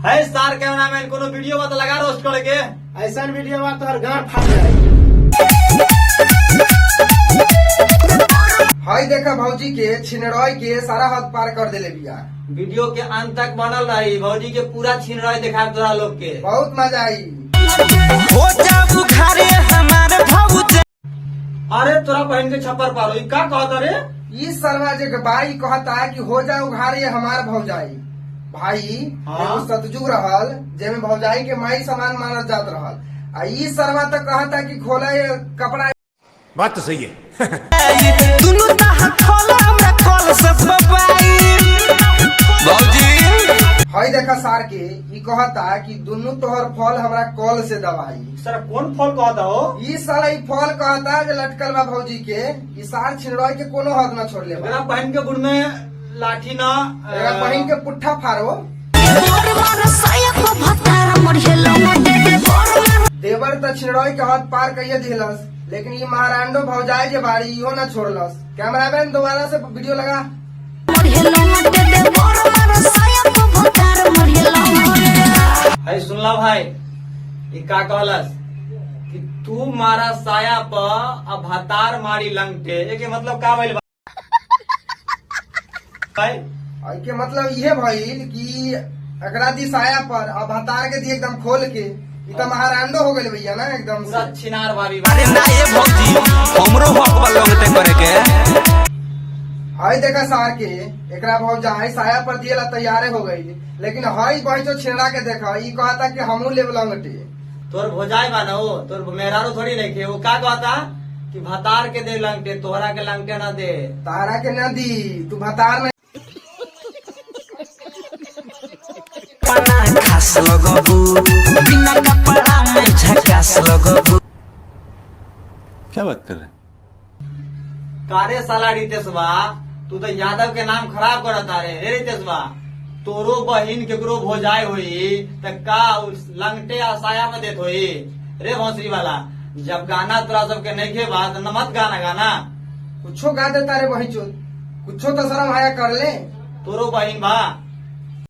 है सार के नाम है कोनो वीडियो बता लगा रोस्ट करे के ऐसा वीडियो बा तोहर गांड फाट जाए। हाय देखा भौजी के छिनरॉय के सारा हद पार कर देले बिया। वीडियो के अंत तक बनल रही भौजी के पूरा छीन रहे देखा तोरा लोग के बहुत मजा आई। हो जाबू घरे हमारे भौज। अरे तोरा बहन के छप्पर पारो ई का कहत रे ई सरवा जे बाई कहता कि हो जा उघारे हमार भौजाई भाई। हाँ? एगो सतजुग रहल जेमे भौजाई के माई समान मानल जात रहल आ ई सरवा तो कहता कि खोले कपड़ा। बात तो सही है। दुनु तह खोला हमरा कॉल से बबाई भौजी। हाय देखा सार के ई कहता कि दुनु तोहर फल हमरा कॉल से दवाई। सर कौन फल कहता हो ई साला ई फल कहता जे लटकल बा भौजी के ई सार छिनरॉय के कोनो हद न छोड़ले बा। मेरा बहन के गुड़ में लाठी ना एरा बहिन के पुट्ठा फाड़ो। देवर त छिनरॉय के हद पार कइए दिलस लेकिन ये महारांडो भौजाई जे बाड़ी इहो न छोड़लस। कैमरामैन दोबारा से वीडियो लगा। है सुनला भाई ई का कहलस कि तू मारा साया पर अब हतार मारी लंगटे एके मतलब का भइल भाई आई के मतलब ये भइल कि अगरा दी साया पर अब हतार के दी एकदम खोल के ई त महारांडो हो गइल भैया ना एकदम पूरा से। छिनार भाभी अरे ना ये भौजी हमरो हक बा लगते करे के। हाय देखा सार के एकरा भौजाई साया पर दिएला तैयारे हो गई लेकिन हाय भाई जो छिनरा के देखा ई कहता कि हमू लेब लंगटे। तोर भोजाई बा ना हो तोर मेहरारू थोड़ी नहीं थे वो का कहता कि भतार के दे लंगटे तोहरा के लंगटे ना दे। तारा के न दी तू भतार में पना खास लगबू बिना कपड़ा में झकास लगबू। क्या बात कर रहे हैं? कारे साला रितेशवा तू तो यादव के नाम खराब करता रे रे रितेशवा तोरो बहिन केकरो भोजाई होई त का उस लंगटे आ साया में देत होई रे भोसरी वाला। जब गाना तोरा सबके नहीं के बात न मत गाना गाना कुछो गा दे तारे वही चोत कुछो तो शर्म आया कर ले। तोरो बहिन बा